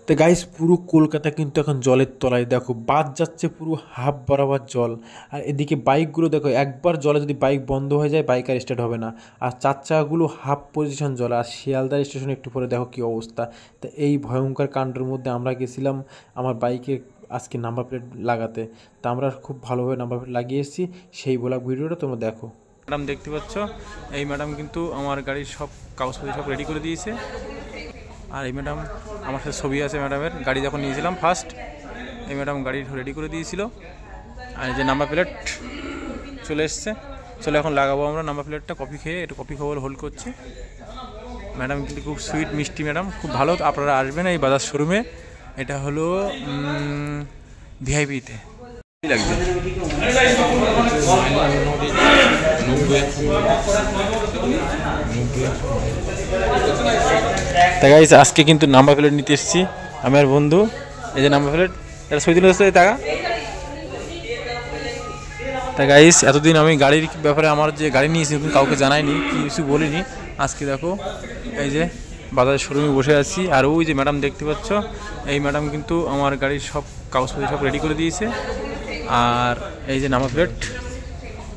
তো গাইস পুরো কলকাতা কিন্তু এখন জলের তলায়, দেখো বাস যাচ্ছে পুরো হাফ বরাবর জল। আর এদিকে বাইকগুলো দেখো, একবার জলে যদি বাইক বন্ধ হয়ে যায় বাইক আর স্টার্ট হবে না। আর চার চাকাগুলো হাফ পজিশন জল। আর শিয়ালদা স্টেশনে একটু পরে দেখো কী অবস্থা। তো এই ভয়ঙ্কর কাণ্ডের মধ্যে আমরা গেছিলাম আমার বাইকে আজকে নাম্বার প্লেট লাগাতে। তা আমরা খুব ভালোভাবে নাম্বার প্লেট লাগিয়ে এসেছি, সেই ব্লগ ভিডিওটা তোমরা দেখো। ম্যাডাম দেখতে পাচ্ছ, এই ম্যাডাম কিন্তু আমার গাড়ির সব কাগজপত্র সব রেডি করে দিয়েছে। আর এই ম্যাডাম আমার সাথে ছবি আছে ম্যাডামের, গাড়ি যখন নিয়েছিলাম ফার্স্ট এই ম্যাডাম গাড়ি রেডি করে দিয়েছিল। আর এই যে নাম্বার প্লেট চলে এসছে, চলে এখন লাগাবো আমরা নাম্বার প্লেটটা। কফি খেয়ে একটু কফি খাবার হোল্ড করছি। ম্যাডাম কিন্তু খুব সুইট মিষ্টি ম্যাডাম, খুব ভালো। আপনারা আসবেন এই বাজাজ শোরুমে, এটা হলো ভিআইপিতে। লাগবে তাই গাইস, আজকে কিন্তু নাম্বার প্লেট নিতে এসেছি আমার বন্ধু। এই যে নাম্বার প্লেট, এটা সই দিল টাকা। তাই গাইস, এতদিন আমি গাড়ির ব্যাপারে আমার যে গাড়ি নিয়েছি কাউকে জানাইনি, কিছু বলিনি। আজকে দেখো এই যে বাজারের শোরুমে বসে আছি। আর ওই যে ম্যাডাম দেখতে পাচ্ছ, এই ম্যাডাম কিন্তু আমার গাড়ির সব কাগজপত্র সব রেডি করে দিয়েছে। আর এই যে নাম্বার প্লেট,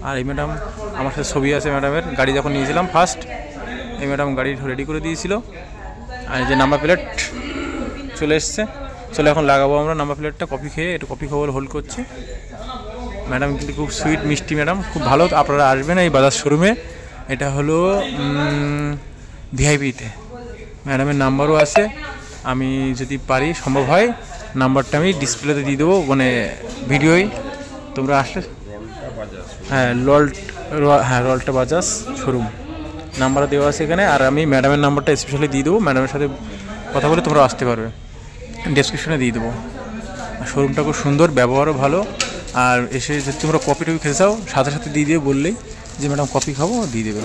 আর এই ম্যাডাম আমার সাথে ছবি আছে ম্যাডামের, গাড়ি যখন নিয়েছিলাম ফার্স্ট এই ম্যাডাম গাড়ি রেডি করে দিয়েছিল। আর এই যে নাম্বার প্লেট চলে এসছে, চলে এখন লাগাবো আমরা নাম্বার প্লেটটা। কফি খেয়ে একটু কফি খাবার হোল্ড করছি। ম্যাডাম কিন্তু খুব সুইট মিষ্টি ম্যাডাম, খুব ভালো। আপনারা আসবেন এই বাজাজ শোরুমে, এটা হলো ভিআইপিতে। ম্যাডামের নাম্বারও আছে, আমি যদি পারি সম্ভব হয় নাম্বারটা আমি ডিসপ্লেতে দিয়ে দেবো, মানে ভিডিওই। তোমরা আসলে হ্যাঁ রলটা বাজাজ শোরুম নাম্বার দেওয়া আছে এখানে। আর আমি ম্যাডামের নাম্বারটা স্পেশালি দিয়ে দেবো, ম্যাডামের সাথে কথা বলে তোমরা আসতে পারবে, ডেসক্রিপশনে দিয়ে দেবো। শোরুমটা খুব সুন্দর, ব্যবহারও ভালো। আর এসে যদি তোমরা কফি টফি খেতে চাও সাথে সাথে দিয়ে দিয়ে বললেই যে ম্যাডাম কফি খাবো, দিয়ে দেবে।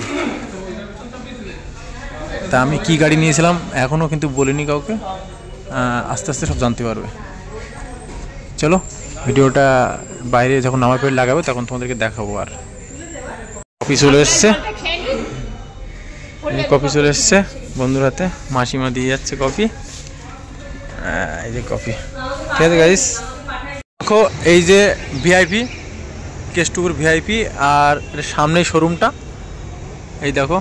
তা আমি কি গাড়ি নিয়েছিলাম এখনও কিন্তু বলিনি কাউকে, আস্তে আস্তে সব জানতে পারবে। চলো ভিডিওটা বাইরে যখন নাম্বার প্লেট লাগাবে তখন তোমাদেরকে দেখাবো। আর কফি চলে এসছে, কফি চলে এসছে বন্ধুর হাতে, মাসিমা দিয়ে যাচ্ছে কফি। এই যে কফি, ঠিক আছে গাইস। দেখো এই যে ভিআইপি কেষ্টপুর ভিআইপি, আর সামনে শোরুমটা এই দেখো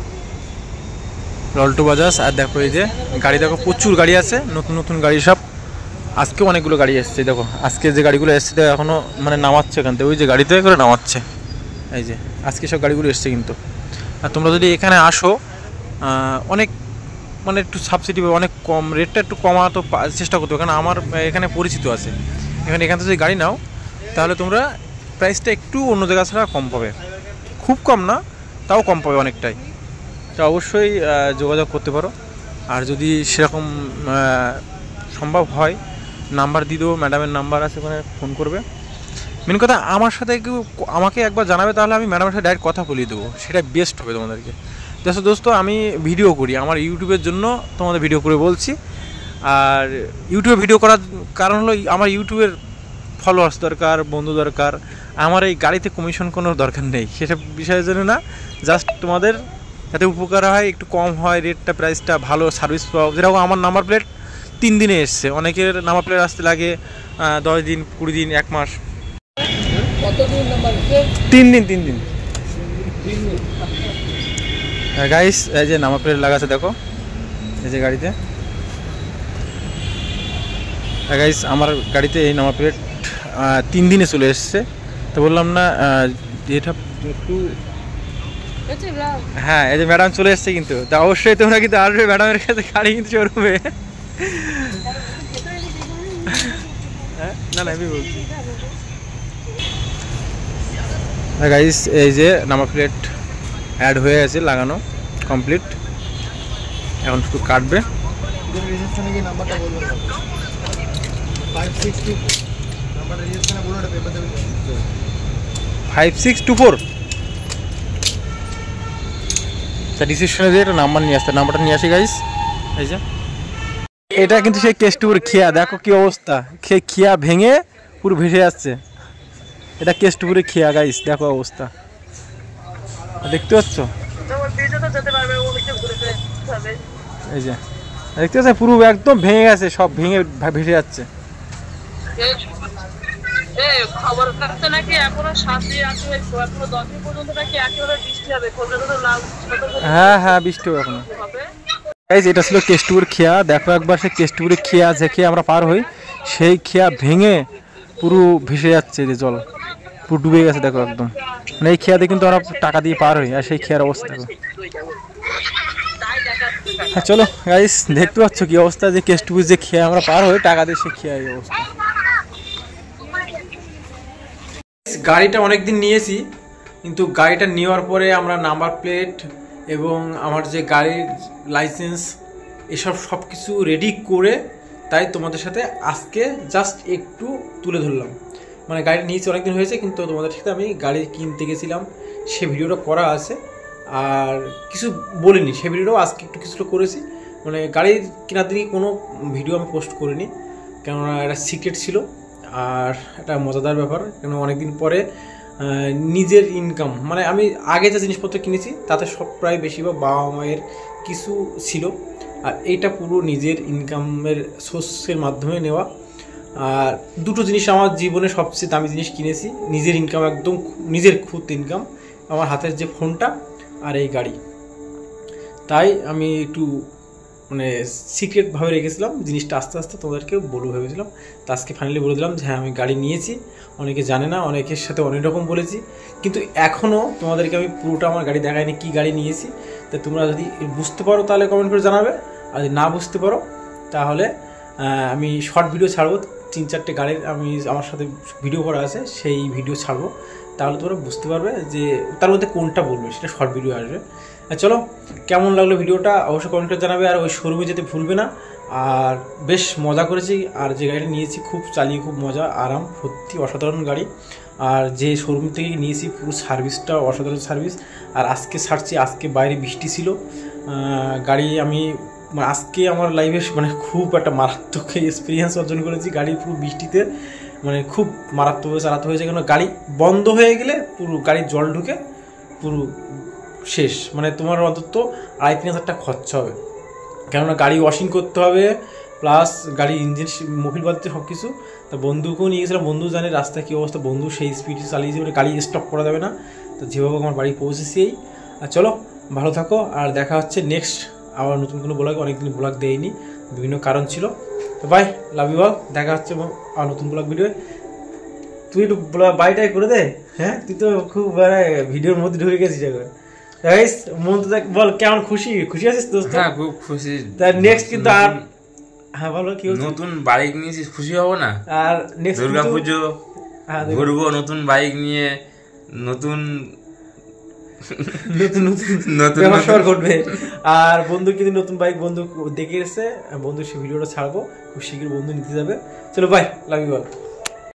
রল্টো বাজাজ। আর দেখো এই যে গাড়ি, দেখো প্রচুর গাড়ি আছে, নতুন নতুন গাড়ি সব। আজকে অনেকগুলো গাড়ি এসছে, দেখো আজকে যে গাড়িগুলো এসছে এখনও মানে নামাচ্ছে এখান থেকে, ওই যে গাড়িতে করে নামাচ্ছে। এই যে আজকে সব গাড়িগুলো এসছে কিন্তু। আর তোমরা যদি এখানে আসো অনেক মানে একটু সাবসিডি অনেক কম, রেটটা একটু কমাতো চেষ্টা করতে, কারণ আমার এখানে পরিচিত আছে। এখান থেকে যদি গাড়ি নাও তাহলে তোমরা প্রাইসটা একটু অন্য জায়গা ছাড়া কম পাবে, খুব কম না তাও কম পাবে অনেকটাই। তো অবশ্যই যোগাযোগ করতে পারো। আর যদি সেরকম সম্ভব হয় নাম্বার দিয়ে দেবো, ম্যাডামের নাম্বার আছে, ওখানে ফোন করবে। মেন কথা আমার সাথে আমাকে একবার জানাবে, তাহলে আমি ম্যাডামের সাথে ডাইরেক্ট কথা বলিয়ে দেবো, সেটা বেস্ট হবে তোমাদেরকে। দেখো দোস্ত, আমি ভিডিও করি আমার ইউটিউবের জন্য, তোমাদের ভিডিও করে বলছি। আর ইউটিউবে ভিডিও করার কারণ হলো আমার ইউটিউবের ফলোয়ার্স দরকার, বন্ধু দরকার। আমার এই গাড়িতে কমিশন কোনো দরকার নেই, সেসব বিষয়ের জন্য না, জাস্ট তোমাদের যাতে উপকার হয়, একটু কম হয় রেটটা, প্রাইসটা ভালো, সার্ভিস পাও। যেরকম আমার নাম্বার প্লেট 3 দিনে এসছে, অনেকের নাম্বার প্লেট আসতে লাগে 10 দিন, 20 দিন, 1 মাস। 3 দিন গাইস। এই যে নাম্বার প্লেট লাগাচ্ছে দেখো এই যে গাড়িতে। গাইস আমার গাড়িতে এই নাম্বার প্লেট 3 দিনে চলে এসছে। তো বললাম না এটা একটু, হ্যাঁ এই যে ম্যাডাম চলে এসছে কিন্তু। তা অবশ্যই তোমরা কিন্তু আসবে ম্যাডামের কাছে গাড়ি কিন্তু শোরুমে। না আমি বলছি গাইস, এই যে নাম্বার প্লেট অ্যাড হয়ে গেছে, লাগানো কমপ্লিট, এখন শুধু কাটবে। 5624 ডিসিশনে দিয়ে একটা নাম্বার নিয়ে আসতে, নাম্বারটা নিয়ে আসি গাইস। এই যে এটা কিন্তু সেই কেষ্টপুর খিয়া, দেখো কি অবস্থা, খিয়া ভেঙে পুরো ভেসে যাচ্ছে। এটা কেষ্টপুরে খিয়া গাইস, দেখো অবস্থা, দেখতে পাচ্ছ। এই যে দেখতে পাচ্ছেন পুরো একদম ভেঙে গেছে, সব ভেঙে ভেসে যাচ্ছে। খবর কাছে নাকি এখনো 7 দিন আছে, এখনো 10 দিন পর্যন্ত নাকি একেবারে বৃষ্টি হবে, কলকাতাতে লাল হ্যাঁ বৃষ্টি হবে এখনো। গাইস এটা ছিল কেষ্টপুর খেয়া। দেখো একবার সে কেষ্টপুরের খেয়া যে খেয়া আমরা পার হই, সেই খেয়া ভেঙে পুরো ভেসে যাচ্ছে যে জল, পুরো ডুবে গেছে। দেখো একদম মানে এই খেয়াতে কিন্তু আমরা টাকা দিয়ে পার হই, আর সেই খেয়ার অবস্থা দেখো। হ্যাঁ চলো গাইস, দেখতে পাচ্ছ কি অবস্থা, যে কেষ্টপুর যে খেয়া আমরা পার হই টাকা দিয়ে, সে খেয়া এই অবস্থা। গাড়িটা অনেকদিন নিয়েছি, কিন্তু গাড়িটা নেওয়ার পরে আমরা নাম্বার প্লেট এবং আমার যে গাড়ির লাইসেন্স এসব সব কিছু রেডি করে, তাই তোমাদের সাথে আজকে জাস্ট একটু তুলে ধরলাম। মানে গাড়ি নিয়েছি অনেকদিন হয়েছে, কিন্তু তোমাদের সাথে আমি গাড়ি কিনতে গেছিলাম সে ভিডিওটা করা আছে, আর কিছু বলিনি সে ভিডিওটাও আজকে একটু কিছুটা করেছি। মানে গাড়ির কেনার দিনই কোনো ভিডিও আমি পোস্ট করিনি, কেননা এটা সিক্রেট ছিল। আর এটা মজাদার ব্যাপার, কেন অনেকদিন পরে নিজের ইনকাম, মানে আমি আগে যে জিনিসপত্র কিনেছি তাতে সব প্রায় বেশিরভাগ বাবা মায়ের কিছু ছিল, আর এইটা পুরো নিজের ইনকামের সোর্সের মাধ্যমে নেওয়া। আর দুটো জিনিস আমার জীবনে সবচেয়ে দামি জিনিস কিনেছি, নিজের ইনকাম, একদম নিজের খুদ ইনকাম, আমার হাতের যে ফোনটা আর এই গাড়ি। তাই আমি একটু মানে সিক্রেটভাবে রেখেছিলাম জিনিসটা, আস্তে আস্তে তোমাদেরকে বলবো ভেবেছিলাম। তো আজকে ফাইনালি বলে দিলাম যে হ্যাঁ আমি গাড়ি নিয়েছি। অনেকে জানে না, অনেকের সাথে অনেক রকম বলেছি, কিন্তু এখনও তোমাদেরকে আমি পুরোটা আমার গাড়ি দেখাইনি কী গাড়ি নিয়েছি। তো তোমরা যদি বুঝতে পারো তাহলে কমেন্ট করে জানাবে, আর যদি না বুঝতে পারো তাহলে আমি শর্ট ভিডিও ছাড়বো, 3-4টে গাড়ির আমি আমার সাথে ভিডিও করা আছে, সেই ভিডিও ছাড়বো, তাহলে তোমরা বুঝতে পারবে যে তার মধ্যে কোনটা বলবে, সেটা শর্ট ভিডিও আসবে। চলো, কেমন লাগলো ভিডিওটা অবশ্যই কমেন্ট করে জানাবে, আর ওই শোরুমে যেতে ভুলবে না। আর বেশ মজা করেছি, আর যে গাড়িটা নিয়েছি খুব চালিয়ে খুব মজা, আরাম, সত্যি অসাধারণ গাড়ি। আর যে শোরুম থেকে নিয়েছি পুরো সার্ভিসটা অসাধারণ সার্ভিস। আর আজকে ছাড়ছি, আজকে বাইরে বৃষ্টি ছিল, গাড়ি আমি আজকে আমার লাইফে মানে খুব একটা মারাত্মক এক্সপিরিয়েন্স অর্জন করেছি। গাড়ি পুরো বৃষ্টিতে মানে খুব মারাত্মকভাবে চালাতে হয়েছে, কেন গাড়ি বন্ধ হয়ে গেলে পুরো গাড়ির জল ঢুকে পুরো শেষ, মানে তোমার অন্তত 2,5-3 হাজার টাকা খরচা হবে, কেননা গাড়ি ওয়াশিং করতে হবে, প্লাস গাড়ির ইঞ্জিন মোবিল বাদতে সব কিছু। তা বন্ধুকেও নিয়ে গেছিলাম, বন্ধু জানে রাস্তায় কী অবস্থা, বন্ধু সেই স্পিডে চালিয়েছে, মানে গাড়ি স্টপ করা যাবে না। তো যেভাবে আমার বাড়ি পৌঁছেছি এই। আর চলো ভালো থাকো, আর দেখা হচ্ছে নেক্সট আবার নতুন কোনো ব্লগে। অনেকদিন ব্লগ দেয়নি, বিভিন্ন কারণ ছিল। তো বাই, লাভ ইউ অল, দেখা হচ্ছে আর নতুন ব্লগ ভিডিও। তুই একটু বাড়িটাই করে দে। হ্যাঁ তুই তো খুব মানে ভিডিওর মধ্যে ঢুকে গেছিস এখন। মন তো বল কেমন খুশি আছিস দোস্ত? হ্যাঁ খুব খুশি। তার নেক্সট কিন্তু আর হ্যাঁ বলো কি নতুন বাইক নিয়েছিস, খুশি হব না? আর নেক্সট দুর্গাপুজো ঘুরবো নতুন বাইক নিয়ে, নতুন ব্যবসা ঘটবে। আর বন্ধু কিন্তু নতুন বাইক বন্ধু দেখে এসে, বন্ধু সে ভিডিওটা ছাড়বো খুব শীঘ্র, বন্ধু নিতে যাবে। চলো বাই, লাভ ইউ অল।